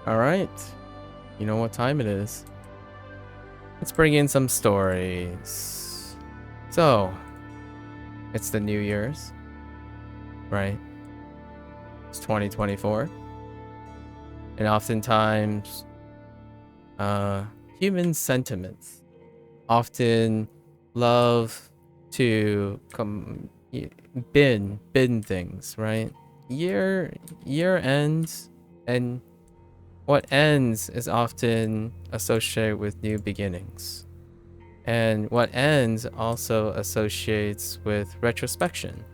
All right. You know what time it is. Let's bring in some stories. So, it's the New Year's, right? It's 2024. And oftentimes, human sentiments often love to bin things, right? Year ends, and what ends is often associated with new beginnings. And what ends also associates with retrospection.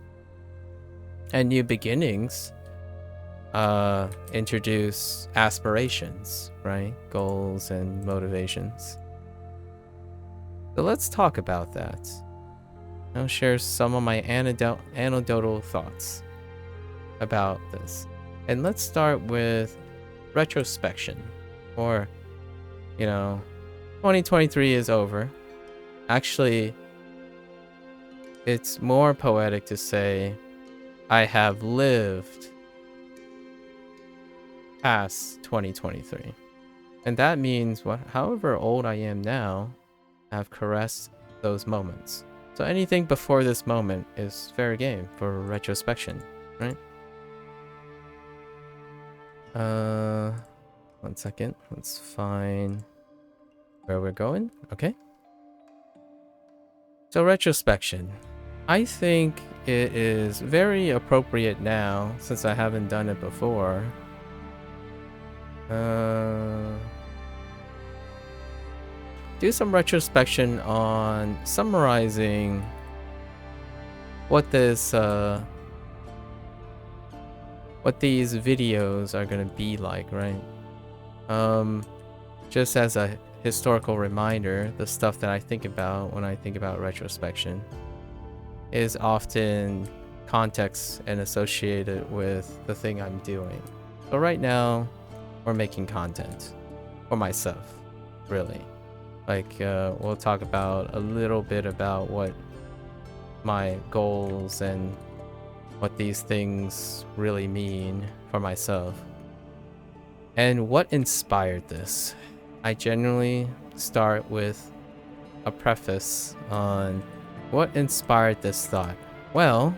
And new beginnings introduce aspirations, right? Goals and motivations. So let's talk about that. I'll share some of my anecdotal thoughts about this. And let's start with retrospection, or 2023 is over. Actually, it's more poetic to say I have lived past 2023, and that means however old I am now, I've caressed those moments. So anything before this moment is fair game for retrospection, right? 1 second. Let's find where we're going. Okay. So retrospection. I think it is very appropriate now since I haven't done it before. Do some retrospection on summarizing what these videos are gonna be like, right? Just as a historical reminder, the stuff that I think about when I think about retrospection is often context and associated with the thing I'm doing. So right now, we're making content for myself, really. Like, we'll talk about a little bit about what my goals and what these things really mean for myself. And what inspired this? I generally start with a preface on what inspired this thought. Well,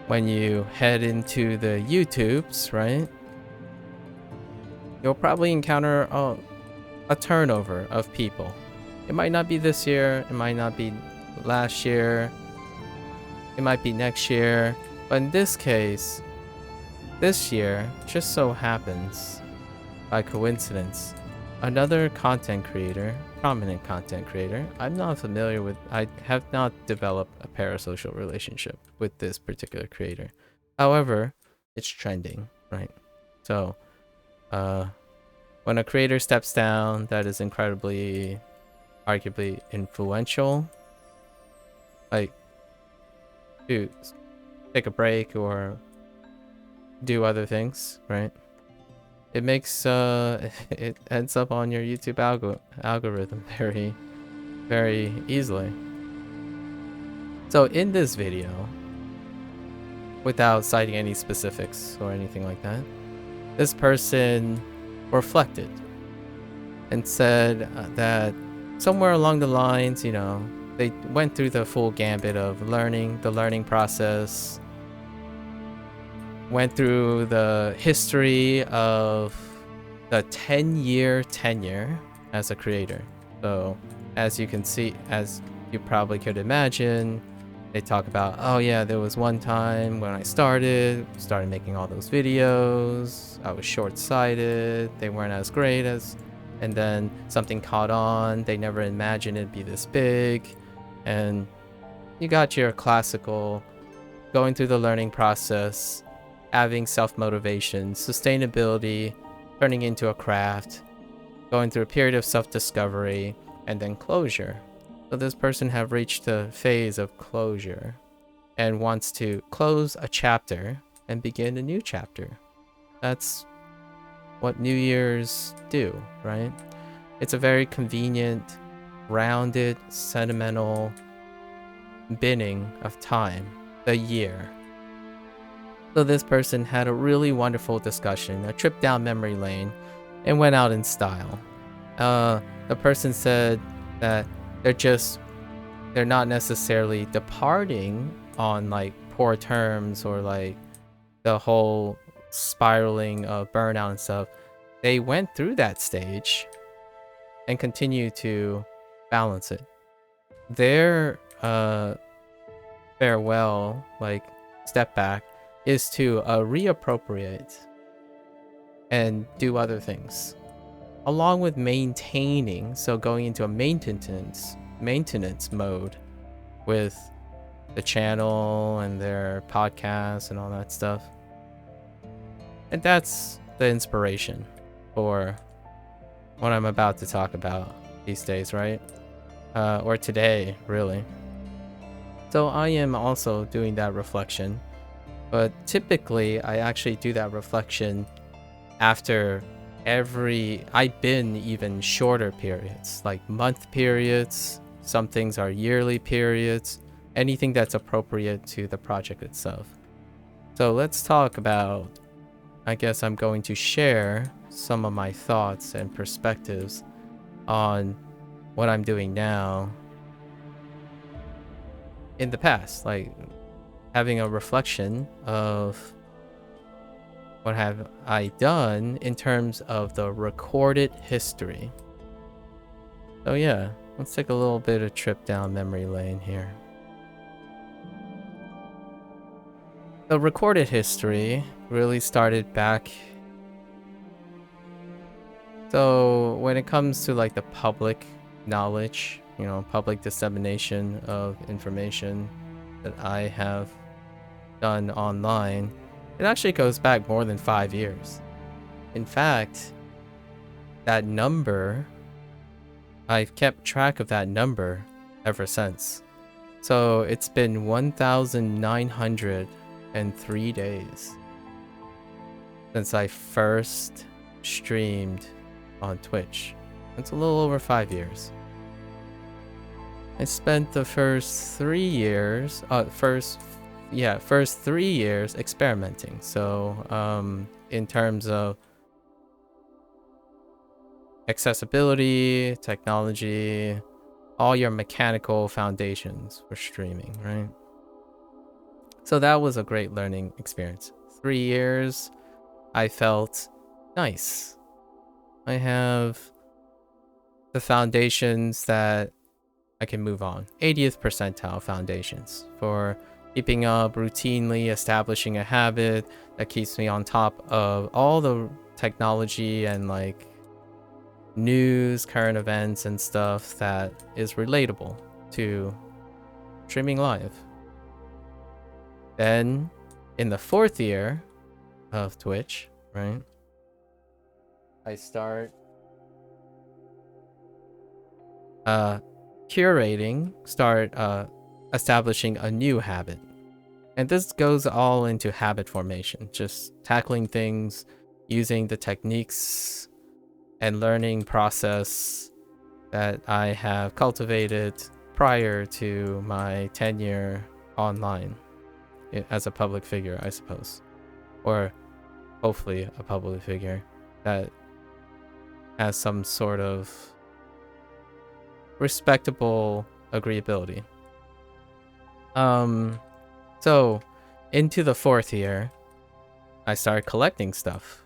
when you head into the YouTubes, right, you'll probably encounter a turnover of people. It might not be this year, it might not be last year, it might be next year, but in this case, this year just so happens, by coincidence, another content creator, prominent content creator, I'm not familiar with, I have not developed a parasocial relationship with this particular creator. However, it's trending, right? So, when a creator steps down that is incredibly, arguably influential, like, dude, take a break or do other things, right? It makes it ends up on your YouTube algorithm very, very easily. So in this video, without citing any specifics or anything like that, this person reflected and said that somewhere along the lines, they went through the full gambit of the learning process, went through the history of the 10-year tenure as a creator. So as you can see, as you probably could imagine, they talk about, oh yeah, there was one time when I started making all those videos, I was short-sighted, they weren't as great as, and then something caught on, they never imagined it'd be this big, and you got your classical going through the learning process, having self-motivation, sustainability, turning into a craft, going through a period of self-discovery, and then closure. So this person have reached a phase of closure and wants to close a chapter and begin a new chapter. That's what New Year's do, right? It's a very convenient, rounded, sentimental binning of time, the year. So this person had a really wonderful discussion, a trip down memory lane, and went out in style. The person said that they're not necessarily departing on like poor terms or like the whole spiraling of burnout and stuff. They went through that stage and continue to balance it. Their farewell, like step back, is to reappropriate and do other things along with maintaining, so going into a maintenance mode with the channel and their podcasts and all that stuff. And that's the inspiration for what I'm about to talk about these days, right? Or today, really. So I am also doing that reflection, but typically I actually do that reflection after I've been even shorter periods, like month periods. Some things are yearly periods, anything that's appropriate to the project itself. So let's talk about, I guess I'm going to share some of my thoughts and perspectives on what I'm doing now in the past, like having a reflection of what have I done in terms of the recorded history. So yeah, let's take a little bit of trip down memory lane here. The recorded history really started back. So when it comes to like the public knowledge, public dissemination of information that I have done online, it actually goes back more than 5 years. In fact, that number, I've kept track of that number ever since. So it's been 1,903 days since I first streamed on Twitch. That's a little over 5 years. I spent the first 3 years experimenting. So in terms of accessibility, technology, all your mechanical foundations for streaming, right? So that was a great learning experience. 3 years, I felt nice. I have the foundations that I can move on. 80th percentile foundations for keeping up, routinely establishing a habit that keeps me on top of all the technology and like news, current events and stuff that is relatable to streaming live. Then in the 4th year of Twitch, right, I start establishing a new habit. And this goes all into habit formation, just tackling things, using the techniques and learning process that I have cultivated prior to my tenure online as a public figure, I suppose. Or hopefully a public figure that has some sort of respectable agreeability. So into the 4th year, I started collecting stuff.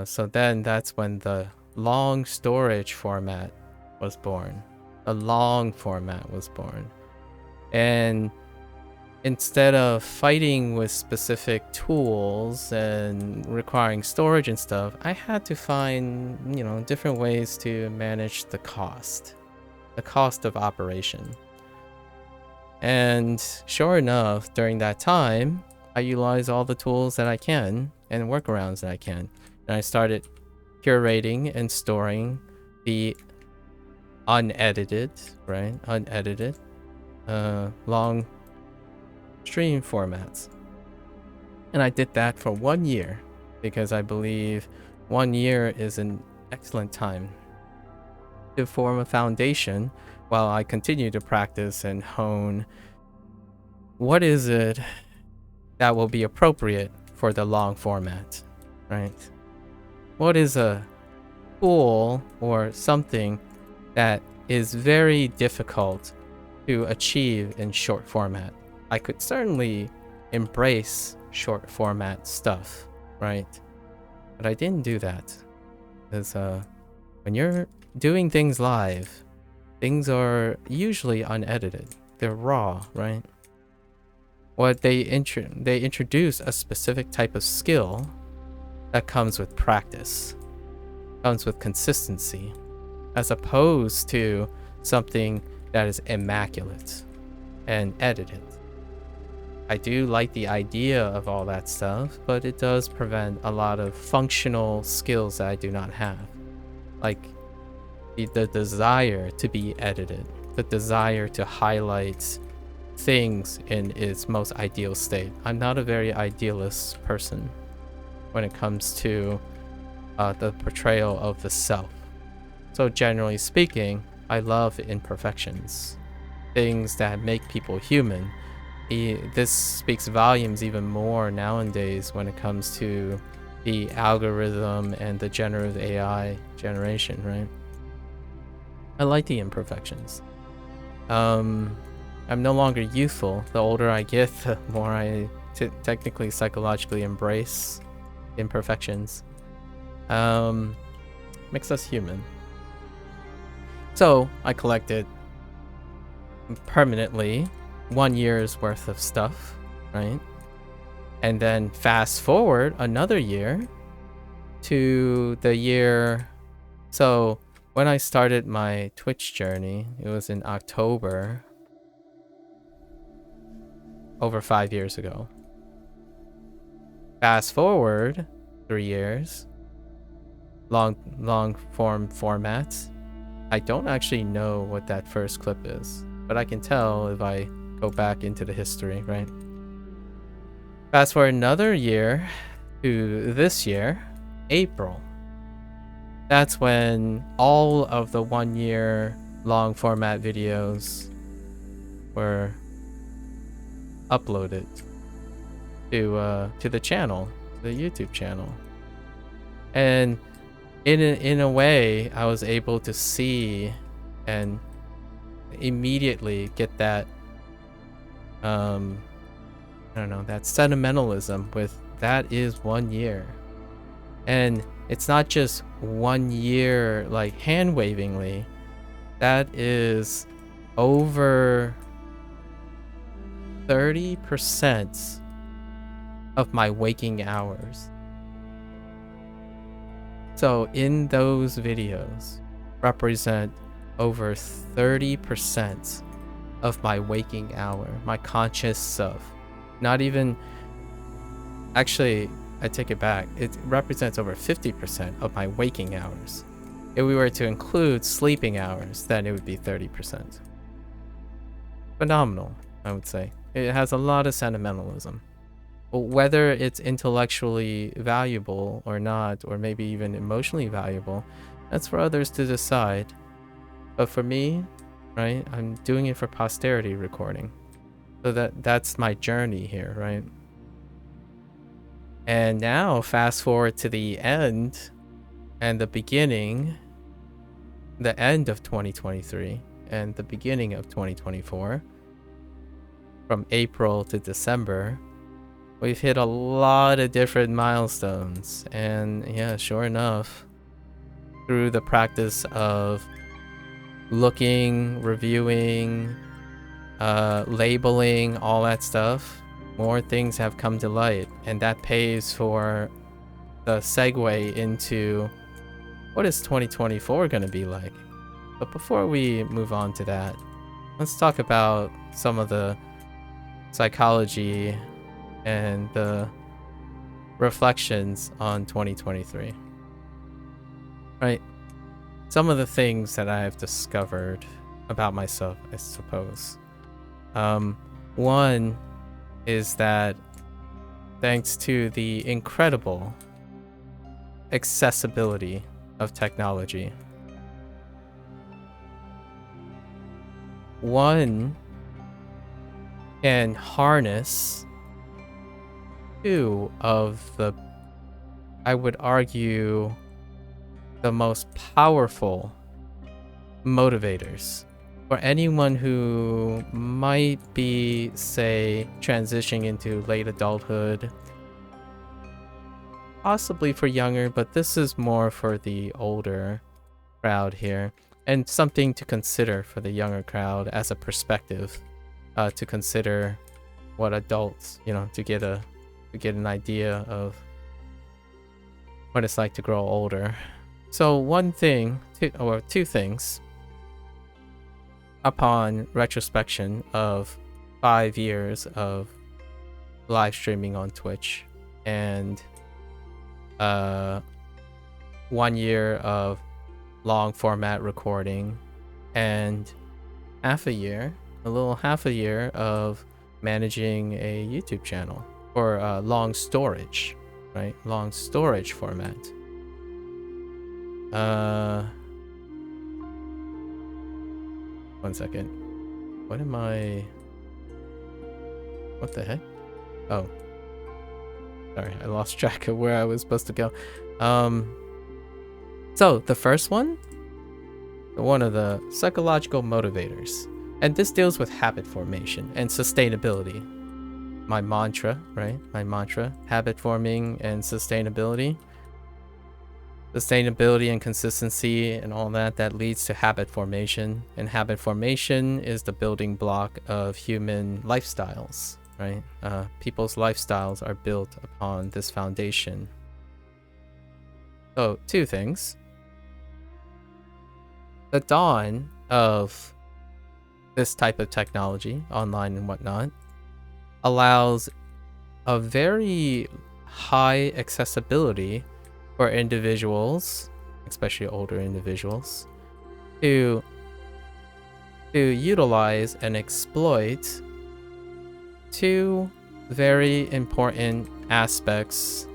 So then that's when the long storage format was born. The long format was born. And instead of fighting with specific tools and requiring storage and stuff, I had to find, different ways to manage the cost of operation. And sure enough, during that time, I utilized all the tools that I can and workarounds that I can. And I started curating and storing the unedited long stream formats. And I did that for 1 year because I believe 1 year is an excellent time to form a foundation while I continue to practice and hone what is it that will be appropriate for the long format, right? What is a tool or something that is very difficult to achieve in short format? I could certainly embrace short format stuff, right? But I didn't do that because when you're doing things live, things are usually unedited. They're raw, right? What they introduce a specific type of skill that comes with practice, comes with consistency, as opposed to something that is immaculate and edited. I do like the idea of all that stuff, but it does prevent a lot of functional skills that I do not have. Like the desire to be edited, the desire to highlight things in its most ideal state. I'm not a very idealist person when it comes to the portrayal of the self. So generally speaking, I love imperfections, things that make people human. This speaks volumes even more nowadays when it comes to the algorithm and the generative AI generation, right? I like the imperfections. I'm no longer youthful. The older I get, the more I technically psychologically embrace imperfections. Makes us human. So I collected permanently 1 year's worth of stuff, right? And then fast forward another year to the year. So when I started my Twitch journey, it was in October, over 5 years ago. Fast forward 3 years, long form formats. I don't actually know what that first clip is, but I can tell if I go back into the history, right? Fast forward another year to this year, April. That's when all of the 1 year long format videos were uploaded to the channel, the YouTube channel. And in a way, I was able to see and immediately get that I don't know, that sentimentalism with that is 1 year. And it's not just 1 year like hand wavingly, that is over 30% of my waking hours. So in those videos represent over 30% of my waking hour, my conscious self. Not even, actually, I take it back. It represents over 50% of my waking hours. If we were to include sleeping hours, then it would be 30%. Phenomenal, I would say. It has a lot of sentimentalism. But whether it's intellectually valuable or not, or maybe even emotionally valuable, that's for others to decide. But for me, right, I'm doing it for posterity recording. So that's my journey here, right? And now fast forward to the end and the beginning, the end of 2023 and the beginning of 2024. From April to December, we've hit a lot of different milestones. And yeah, sure enough, through the practice of looking, reviewing, labeling, all that stuff, more things have come to light, and that pays for the segue into what is 2024 going to be like. But before we move on to that, let's talk about some of the psychology and the reflections on 2023. Right? Some of the things that I have discovered about myself, I suppose. One is that thanks to the incredible accessibility of technology, one can harness two of the, I would argue, the most powerful motivators for anyone who might be, say, transitioning into late adulthood, possibly for younger, but this is more for the older crowd here, and something to consider for the younger crowd as a perspective, to consider what adults, to get an idea of what it's like to grow older. So one thing, two things, upon retrospection of 5 years of live streaming on Twitch and 1 year of long format recording and half a year of managing a YouTube channel for long storage, right? Long storage format. One second. What the heck? Oh. Sorry, I lost track of where I was supposed to go. So the first one of the psychological motivators, and this deals with habit formation and sustainability. My mantra, right? Habit forming and sustainability. Sustainability and consistency and all that leads to habit formation. And habit formation is the building block of human lifestyles, right? People's lifestyles are built upon this foundation. So, two things. The dawn of this type of technology, online and whatnot, allows a very high accessibility for individuals, especially older individuals, to utilize and exploit two very important aspects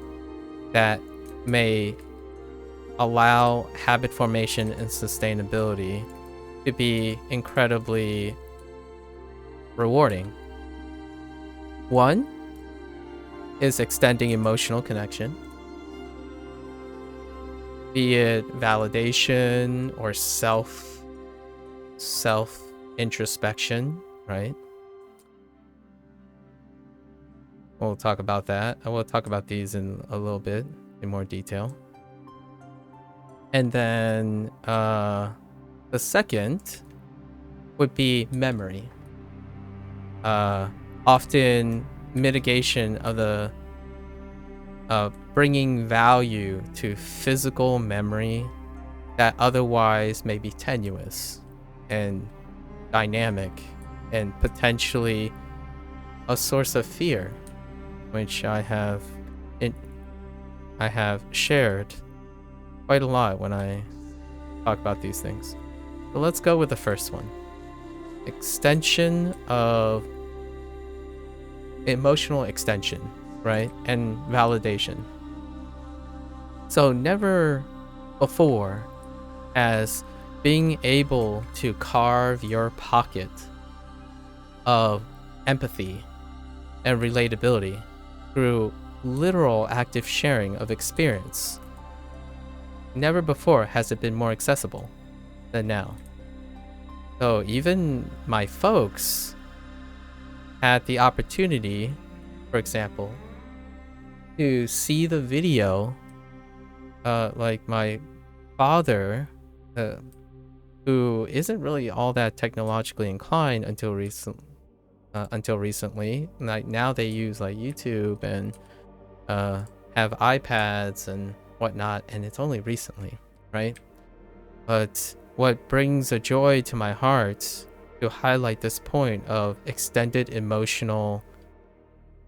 that may allow habit formation and sustainability to be incredibly rewarding. One is extending emotional connection, be it validation or self introspection, right? We'll talk about that. I will talk about these in a little bit in more detail. And then the second would be memory. Often mitigation of the bringing value to physical memory that otherwise may be tenuous and dynamic and potentially a source of fear, which I have shared quite a lot when I talk about these things. So let's go with the first one. Extension of emotional extension, right? And validation. So never before has being able to carve your pocket of empathy and relatability through literal active sharing of experience. Never before has it been more accessible than now. So even my folks had the opportunity, for example, to see the video, like my father, who isn't really all that technologically inclined until recently. Like now they use like YouTube and have iPads and whatnot, and it's only recently, right? But what brings a joy to my heart to highlight this point of extended emotional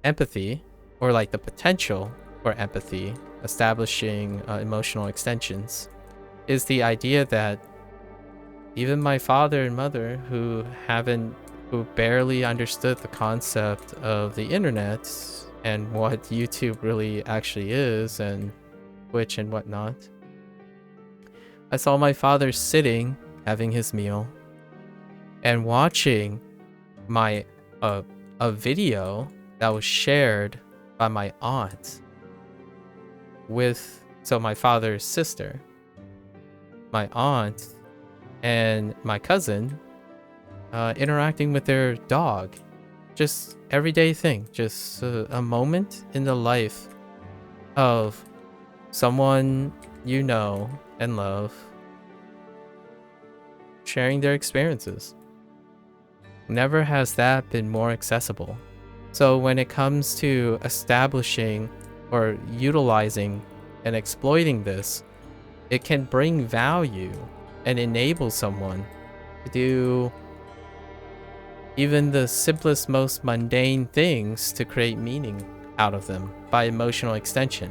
empathy, or like the potential for empathy, establishing emotional extensions, is the idea that even my father and mother who barely understood the concept of the internet and what YouTube really actually is and Twitch and whatnot, I saw my father sitting having his meal and watching a video that was shared by my aunt with, so my father's sister, my aunt, and my cousin interacting with their dog. Just everyday thing, just a moment in the life of someone you know and love sharing their experiences. Never has that been more accessible. So when it comes to establishing or utilizing and exploiting this, it can bring value and enable someone to do even the simplest, most mundane things to create meaning out of them by emotional extension.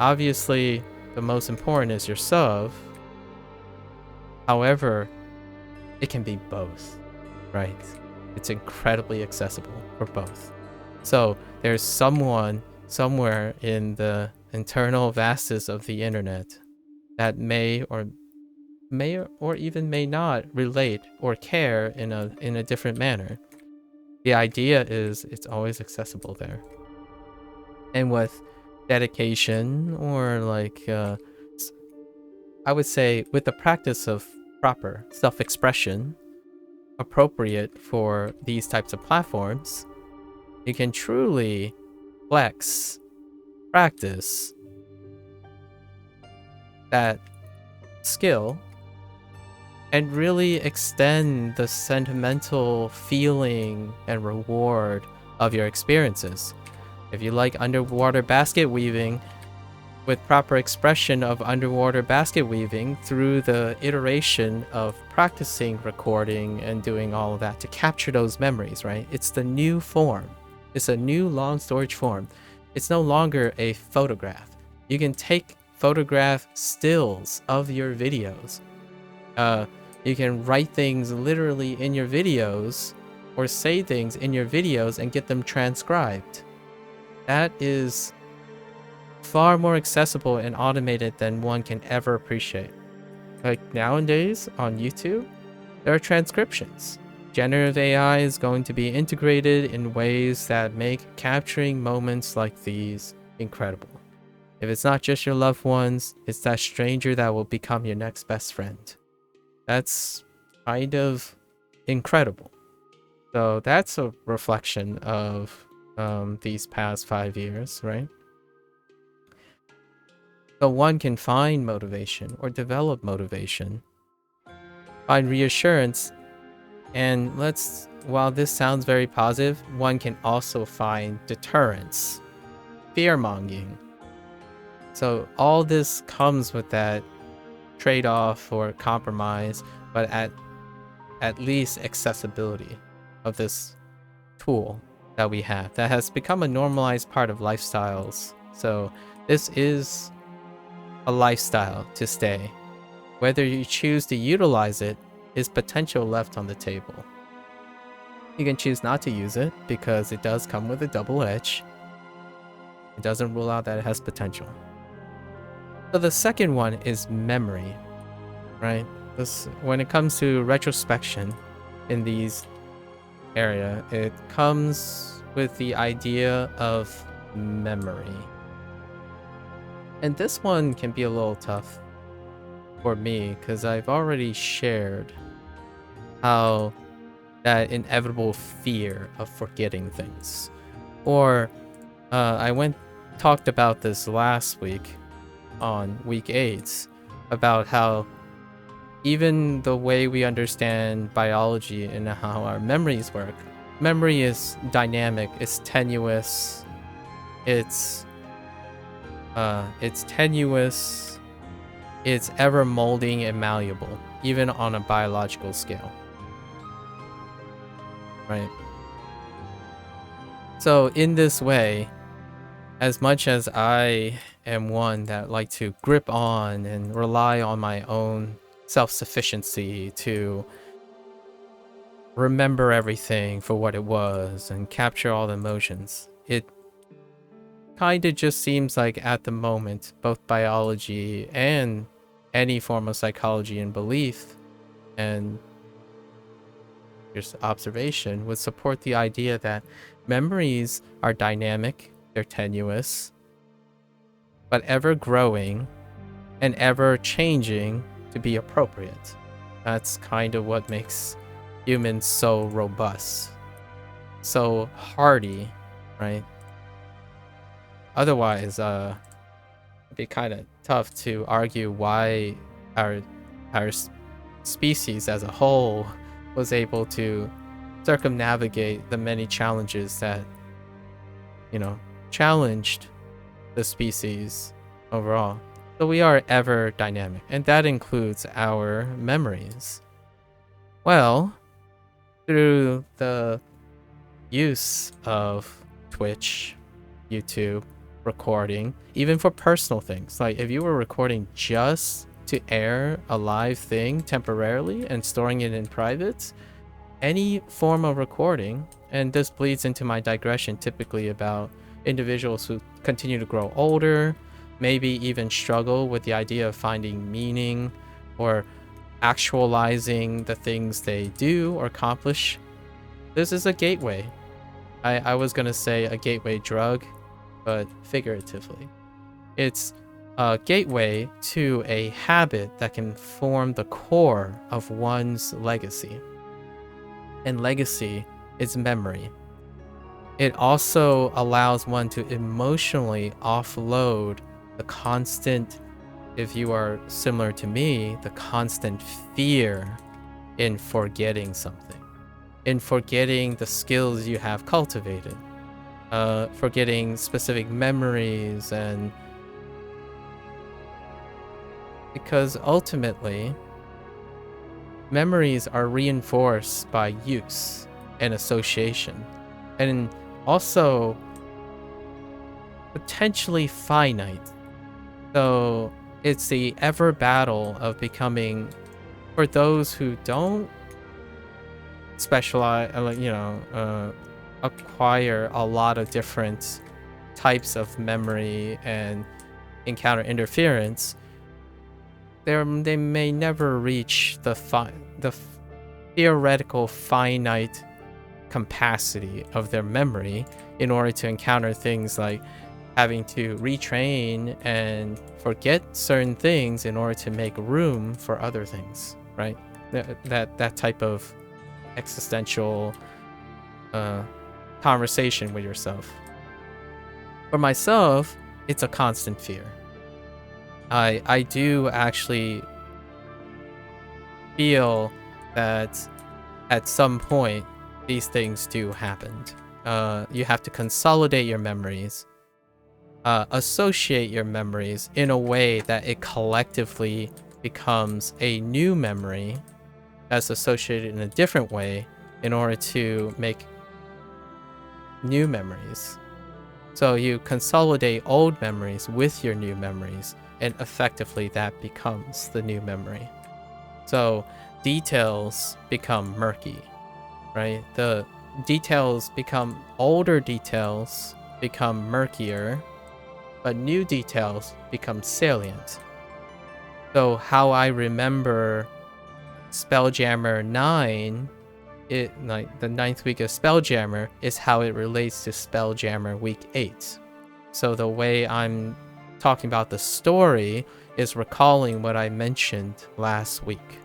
Obviously, the most important is yourself. However, it can be both, right? It's incredibly accessible for both. So there's someone somewhere in the internal vastness of the internet that may or even may not relate or care in a different manner. The idea is it's always accessible there. And with dedication or I would say with the practice of proper self-expression appropriate for these types of platforms, you can truly flex, practice that skill and really extend the sentimental feeling and reward of your experiences. If you like underwater basket weaving, with proper expression of underwater basket weaving through the iteration of practicing recording and doing all of that to capture those memories, right? It's the new form. It's a new long storage form. It's no longer a photograph. You can take photograph stills of your videos. You can write things literally in your videos or say things in your videos and get them transcribed. That is far more accessible and automated than one can ever appreciate. Like nowadays on YouTube, there are transcriptions. Generative AI is going to be integrated in ways that make capturing moments like these incredible. If it's not just your loved ones, it's that stranger that will become your next best friend. That's kind of incredible. So that's a reflection of these past 5 years, right? So one can find motivation or develop motivation, find reassurance, and while this sounds very positive, one can also find deterrence, fear-mongering. So all this comes with that trade-off or compromise, but at least accessibility of this tool that we have that has become a normalized part of lifestyles. So this is a lifestyle to stay. Whether you choose to utilize it is potential left on the table. You can choose not to use it because it does come with a double edge. It doesn't rule out that it has potential. So the second one is memory, right? When it comes to retrospection in these area, it comes with the idea of memory. And this one can be a little tough for me because I've already shared how that inevitable fear of forgetting things. Or talked about this last week on week 8 about how even the way we understand biology and how our memories work, memory is dynamic, it's tenuous, it's tenuous, it's ever molding and malleable, even on a biological scale. Right? So in this way, as much as I am one that like to grip on and rely on my own self-sufficiency to remember everything for what it was and capture all the emotions, it kind of just seems like at the moment, both biology and any form of psychology and belief and just observation would support the idea that memories are dynamic, they're tenuous, but ever growing and ever changing to be appropriate. That's kind of what makes humans so robust, so hardy, right? Otherwise, it'd be kind of tough to argue why our species as a whole was able to circumnavigate the many challenges that, challenged the species overall. So we are ever dynamic, and that includes our memories. Well, through the use of Twitch, YouTube, recording, even for personal things, like if you were recording just to air a live thing temporarily and storing it in private, any form of recording, and this bleeds into my digression typically about individuals who continue to grow older, maybe even struggle with the idea of finding meaning or actualizing the things they do or accomplish. This is a gateway. I was gonna say a gateway drug, but figuratively. It's a gateway to a habit that can form the core of one's legacy. And legacy is memory. It also allows one to emotionally offload the constant, if you are similar to me, the constant fear in forgetting something, in forgetting the skills you have cultivated, forgetting specific memories, and because ultimately memories are reinforced by use and association, and also potentially finite. So it's the ever battle of becoming, for those who don't specialize, acquire a lot of different types of memory and encounter interference, they may never reach the theoretical finite capacity of their memory in order to encounter things like having to retrain and forget certain things in order to make room for other things, right? That type of existential conversation with yourself. For myself, it's a constant fear. I do actually feel that at some point these things do happen. You have to consolidate your memories, associate your memories in a way that it collectively becomes a new memory that's associated in a different way in order to make new memories. So you consolidate old memories with your new memories, and effectively that becomes the new memory. So details become murky, right? The details become, older details become murkier, but new details become salient. So how I remember Spelljammer 9, like the 9th week of Spelljammer, is how it relates to Spelljammer week 8. So the way I'm talking about the story is recalling what I mentioned last week,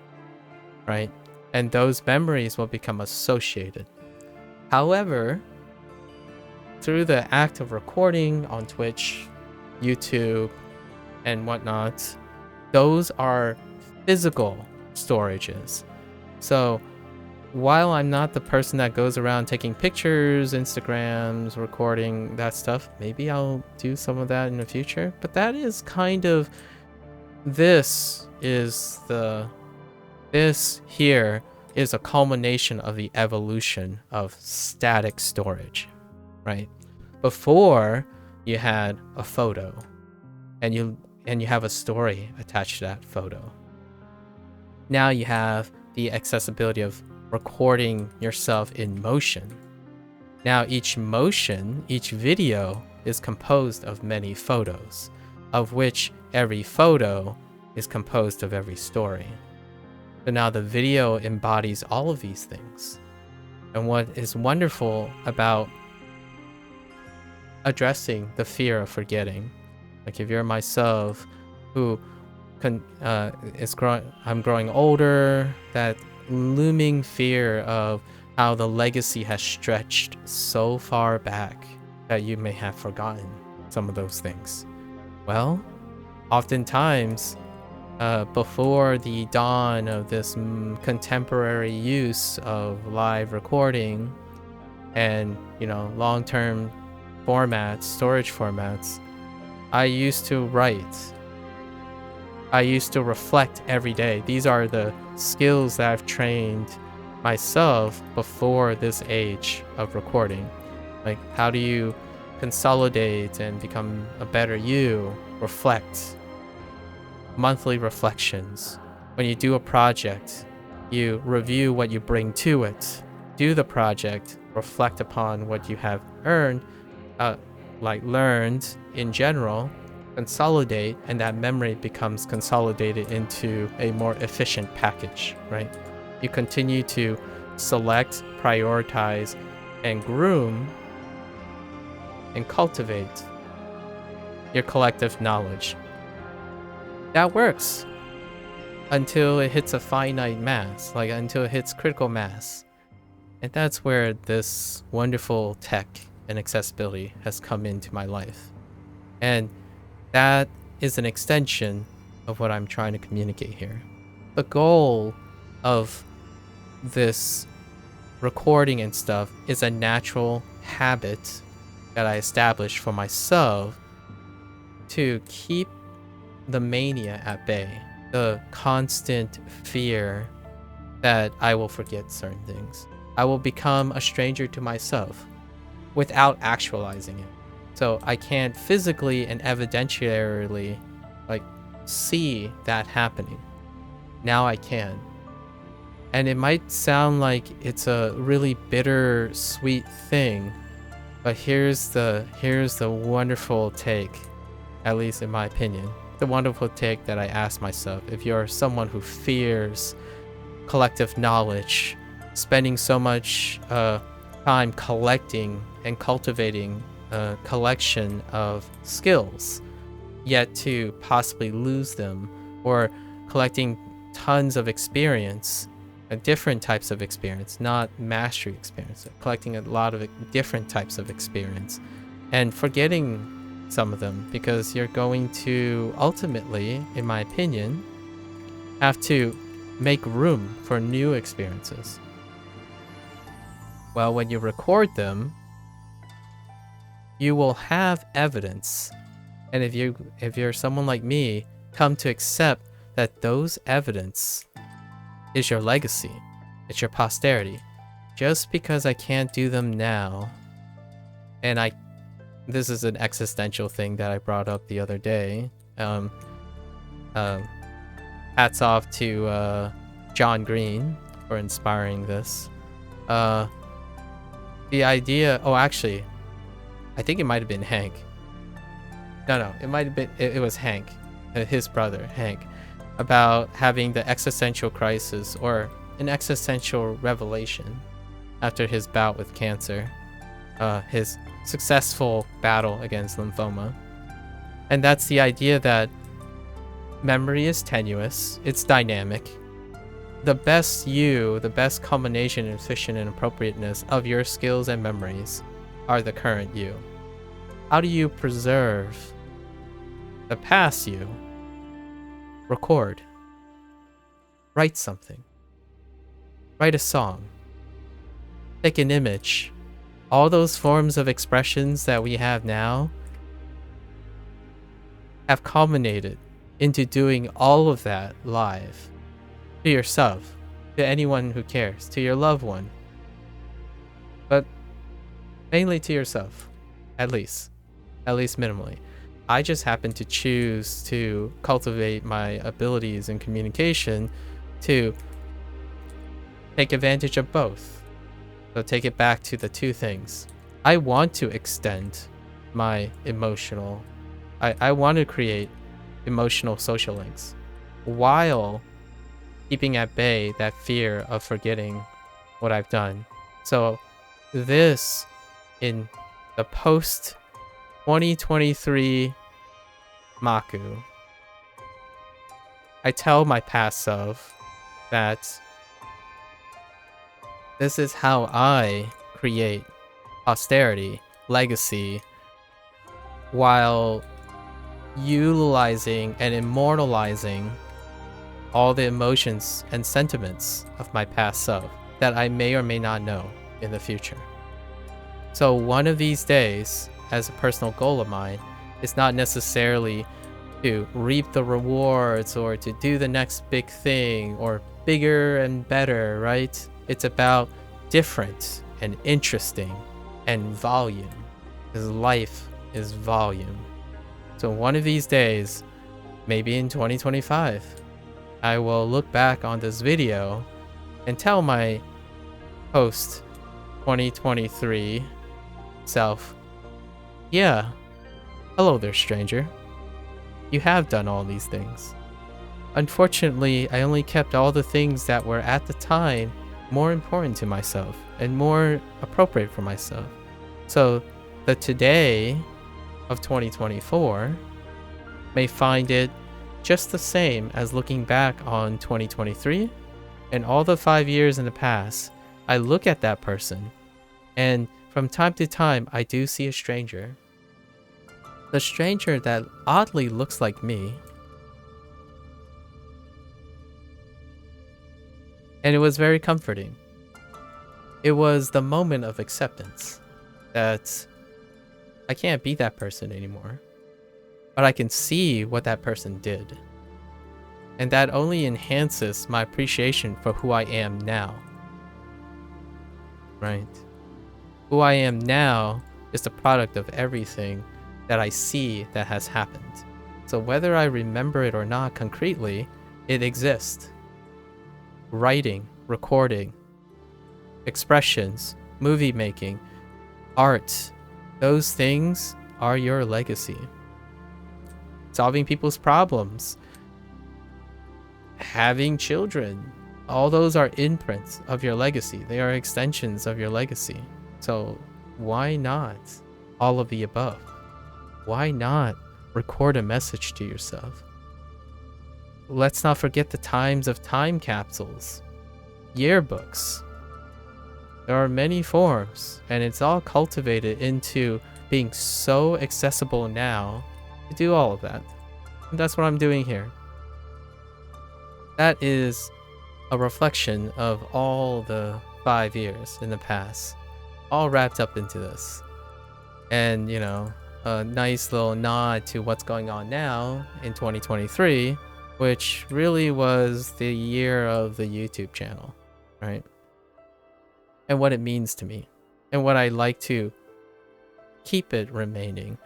right? And those memories will become associated. However, through the act of recording on Twitch, YouTube, and whatnot, those are physical storages. So while I'm not the person that goes around taking pictures, Instagrams, recording that stuff, maybe I'll do some of that in the future, but that is kind of, this here is a culmination of the evolution of static storage, right? Before, you had a photo and you have a story attached to that photo. Now you have the accessibility of recording yourself in motion. Now each motion, each video is composed of many photos, of which every photo is composed of every story. So now the video embodies all of these things. And what is wonderful about addressing the fear of forgetting. Like if you're myself who I'm growing older, that looming fear of how the legacy has stretched so far back that you may have forgotten some of those things. Well, oftentimes, before the dawn of this contemporary use of live recording and, long-term formats, storage formats, I used to write. I used to reflect every day. These are the skills that I've trained myself before this age of recording. Like, how do you consolidate and become a better you? Reflect. Monthly reflections. When you do a project, you review what you bring to it. Do the project, reflect upon what you have learned in general, consolidate, and that memory becomes consolidated into a more efficient package, right? You continue to select, prioritize, and groom and cultivate your collective knowledge. That works until it hits a finite mass, like until it hits critical mass. And that's where this wonderful tech and accessibility has come into my life. And that is an extension of what I'm trying to communicate here. The goal of this recording and stuff is a natural habit that I established for myself to keep the mania at bay, the constant fear that I will forget certain things. I will become a stranger to myself without actualizing it. So I can't physically and evidentiarily see that happening. Now I can. And it might sound like it's a really bitter sweet thing, but here's the wonderful take, at least in my opinion. The wonderful take that I ask myself: if you're someone who fears collective knowledge, spending so much time collecting and cultivating a collection of skills, yet to possibly lose them, or collecting tons of experience, different types of experience, not mastery experience, collecting a lot of different types of experience and forgetting some of them, because you're going to ultimately, in my opinion, have to make room for new experiences. Well, when you record them, you will have evidence. And if you're someone like me, come to accept that those evidence is your legacy, it's your posterity. Just because I can't do them now, and this is an existential thing that I brought up the other day. Hats off to John Green for inspiring this. The idea, actually, I think it might have been Hank. No, it might have been, it was Hank, his brother, Hank, about having the existential crisis or an existential revelation after his bout with cancer, his successful battle against lymphoma. And that's the idea that memory is tenuous, it's dynamic. The best you, the best combination, efficient, and appropriateness of your skills and memories are the current you. How do you preserve the past you? Record. Write something. Write a song. Take an image. All those forms of expressions that we have now have culminated into doing all of that live. To yourself, to anyone who cares, to your loved one. But mainly to yourself, at least minimally. I just happen to choose to cultivate my abilities in communication to take advantage of both. So take it back to the two things. I want to extend my emotional, I want to create emotional social links while keeping at bay that fear of forgetting what I've done. So this, in the post 2023 MAKU. I tell my past self that this is how I create posterity, legacy, while utilizing and immortalizing all the emotions and sentiments of my past self that I may or may not know in the future. So one of these days, as a personal goal of mine, is not necessarily to reap the rewards or to do the next big thing or bigger and better, right? It's about different and interesting and volume, because life is volume. So one of these days, maybe in 2025, I will look back on this video and tell my post 2023 self, yeah, hello there, stranger. You have done all these things. Unfortunately, I only kept all the things that were at the time more important to myself and more appropriate for myself. So the today of 2024 may find it just the same as looking back on 2023 and all the 5 years in the past. I look at that person, and from time to time, I do see a stranger. The stranger that oddly looks like me. And it was very comforting. It was the moment of acceptance that I can't be that person anymore, but I can see what that person did. And that only enhances my appreciation for who I am now. Right? Who I am now is the product of everything that I see that has happened. So whether I remember it or not concretely, it exists. Writing, recording, expressions, movie making, art, those things are your legacy. Solving people's problems, having children, all those are imprints of your legacy. They are extensions of your legacy. So why not all of the above? Why not record a message to yourself? Let's not forget the times of time capsules, yearbooks. There are many forms, and it's all cultivated into being so accessible now to do all of that. And that's what I'm doing here. That is a reflection of all the 5 years in the past, all wrapped up into this. And, you know, a nice little nod to what's going on now in 2023, which really was the year of the YouTube channel, right? And what it means to me, and what I like to keep it remaining,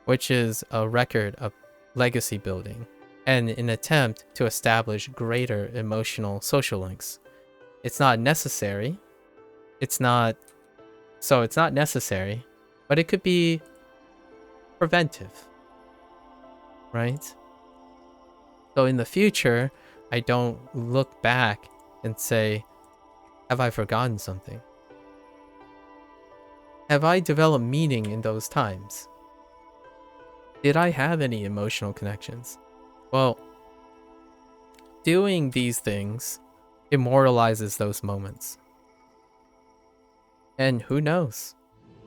which is a record of legacy building and an attempt to establish greater emotional social links. It's not necessary. It's not necessary, but it could be preventive, right? So in the future, I don't look back and say, have I forgotten something? Have I developed meaning in those times? Did I have any emotional connections? Well, doing these things immortalizes those moments. And who knows?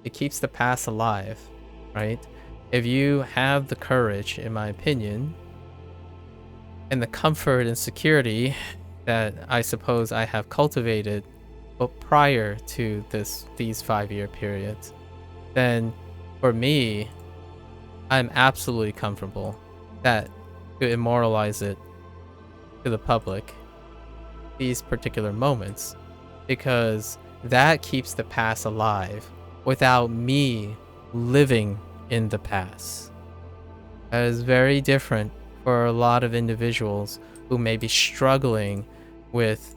It keeps the past alive, right? If you have the courage, in my opinion, and the comfort and security that I suppose I have cultivated but prior to these 5-year periods, then for me, I'm absolutely comfortable that to immortalize it to the public, these particular moments, because that keeps the past alive without me living in the past. That is very different for a lot of individuals who may be struggling with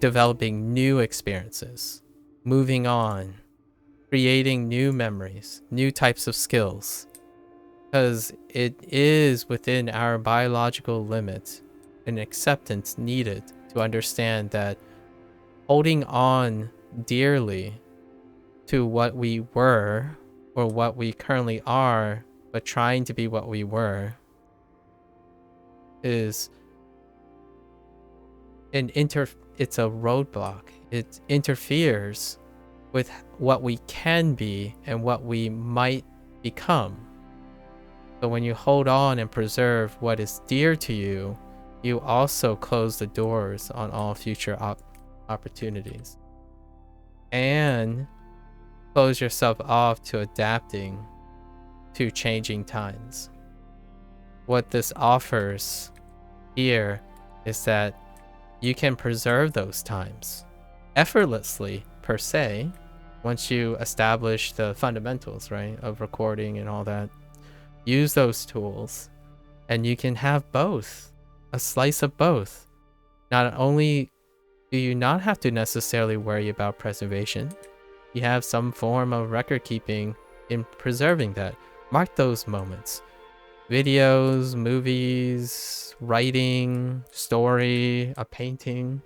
developing new experiences, moving on, creating new memories, new types of skills, because it is within our biological limit and acceptance needed to understand that holding on dearly to what we were or what we currently are, but trying to be what we were, is it's a roadblock. It interferes with what we can be and what we might become. But when you hold on and preserve what is dear to you, you also close the doors on all future opportunities. And close yourself off to adapting to changing times. What this offers here is that you can preserve those times effortlessly, per se, once you establish the fundamentals, right, of recording and all that. Use those tools, and you can have both, a slice of both. Not only do you not have to necessarily worry about preservation, you have some form of record keeping in preserving that. Mark those moments. Videos, movies, writing, story, a painting.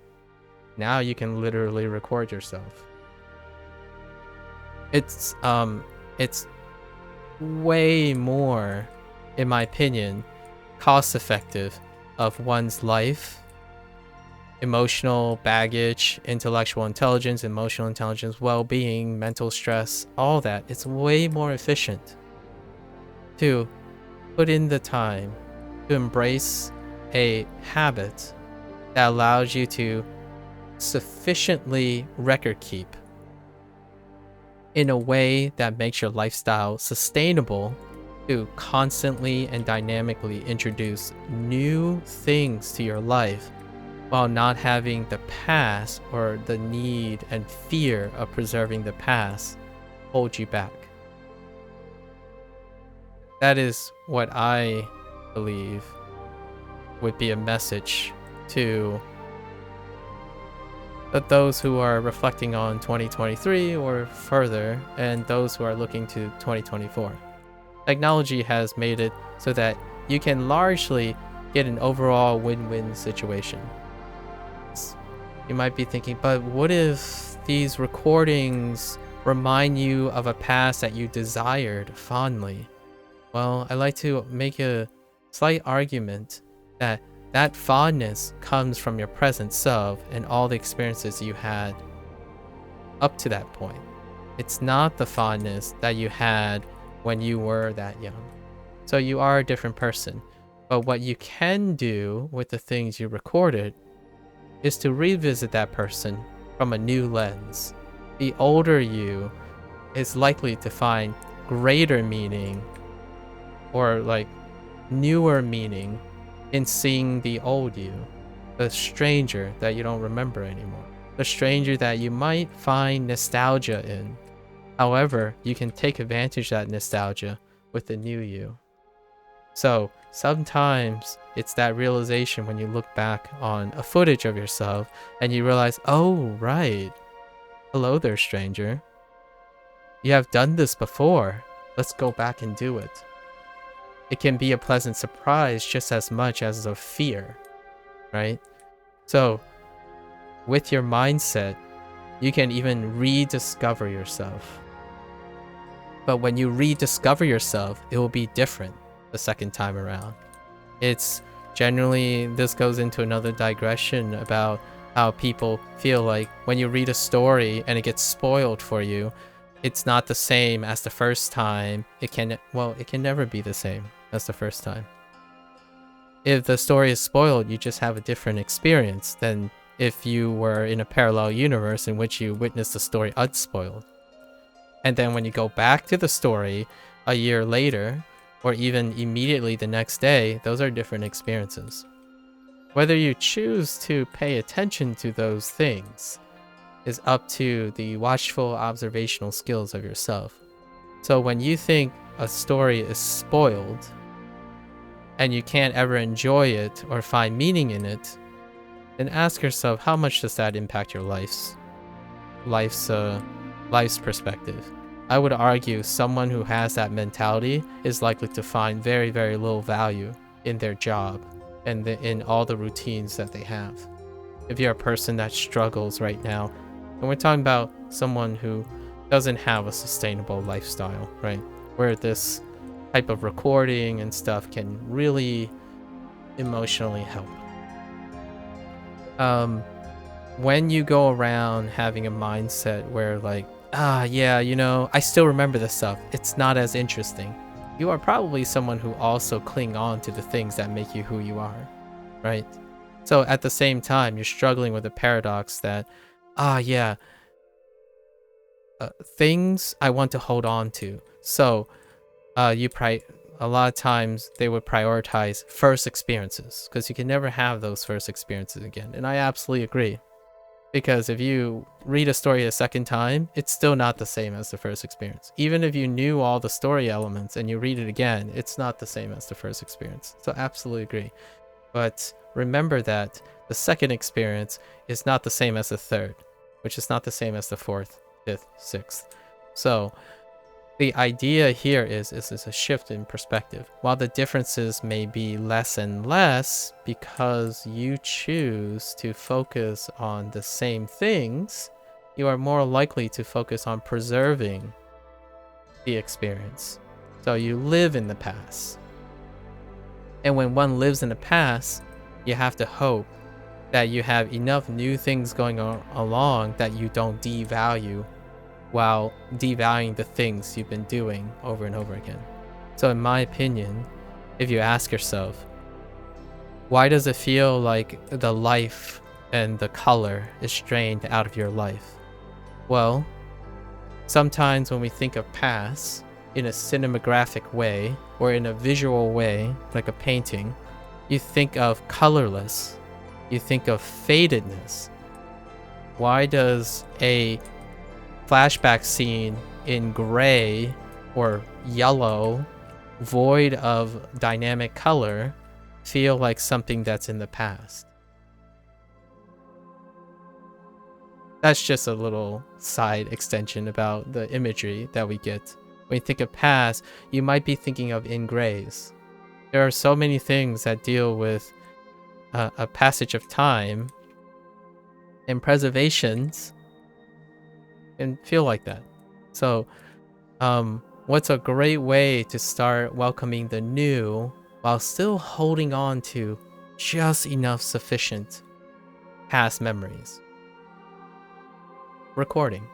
Now you can literally record yourself. It's way more, in my opinion, cost effective of one's life, emotional baggage, intellectual intelligence, emotional intelligence, well-being, mental stress, all that. It's way more efficient to put in the time to embrace a habit that allows you to sufficiently record keep in a way that makes your lifestyle sustainable, to constantly and dynamically introduce new things to your life while not having the past or the need and fear of preserving the past hold you back. That is what I believe would be a message to those who are reflecting on 2023 or further, and those who are looking to 2024. Technology has made it so that you can largely get an overall win-win situation. You might be thinking, but what if these recordings remind you of a past that you desired fondly? Well, I like to make a slight argument that that fondness comes from your present self and all the experiences you had up to that point. It's not the fondness that you had when you were that young. So you are a different person. But what you can do with the things you recorded is to revisit that person from a new lens. The older you is likely to find greater meaning, or like newer meaning, in seeing the old you, the stranger that you don't remember anymore, the stranger that you might find nostalgia in. However, you can take advantage of that nostalgia with the new you. So sometimes it's that realization when you look back on a footage of yourself and you realize, oh, right. Hello there, stranger. You have done this before. Let's go back and do it. It can be a pleasant surprise just as much as a fear, right? So with your mindset, you can even rediscover yourself. But when you rediscover yourself, it will be different the second time around. It's generally, this goes into another digression about how people feel like when you read a story and it gets spoiled for you, it's not the same as the first time. It can never be the same as the first time. If the story is spoiled, you just have a different experience than if you were in a parallel universe in which you witnessed the story unspoiled. And then when you go back to the story a year later, or even immediately the next day, those are different experiences. Whether you choose to pay attention to those things is up to the watchful observational skills of yourself. So when you think a story is spoiled and you can't ever enjoy it or find meaning in it, then ask yourself, how much does that impact your life's perspective? I would argue someone who has that mentality is likely to find very, very little value in their job and in all the routines that they have. If you're a person that struggles right now, and we're talking about someone who doesn't have a sustainable lifestyle, right? Where this type of recording and stuff can really emotionally help. When you go around having a mindset where like, yeah, you know, I still remember this stuff, it's not as interesting, you are probably someone who also cling on to the things that make you who you are, right? So at the same time, you're struggling with a paradox that, yeah, things I want to hold on to. So a lot of times they would prioritize first experiences because you can never have those first experiences again. And I absolutely agree. Because if you read a story a second time, it's still not the same as the first experience. Even if you knew all the story elements and you read it again, it's not the same as the first experience. So absolutely agree. But remember that the second experience is not the same as the third, which is not the same as the fourth, fifth, sixth. So the idea here is a shift in perspective. While the differences may be less and less because you choose to focus on the same things, you are more likely to focus on preserving the experience. So you live in the past. And when one lives in the past, you have to hope that you have enough new things going on along that you don't devalue while devaluing the things you've been doing over and over again. So in my opinion, if you ask yourself, why does it feel like the life and the color is drained out of your life? Well, sometimes when we think of past in a cinematographic way or in a visual way, like a painting, you think of colorless, you think of fadedness. Why does a flashback scene in gray or yellow, void of dynamic color, feel like something that's in the past? That's just a little side extension about the imagery that we get. When you think of past, you might be thinking of in grays. There are so many things that deal with a passage of time, and preservations can feel like that. So what's a great way to start welcoming the new while still holding on to just enough sufficient past memories? Recording.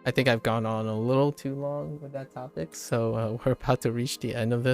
I think I've gone on a little too long with that topic, so we're about to reach the end of this.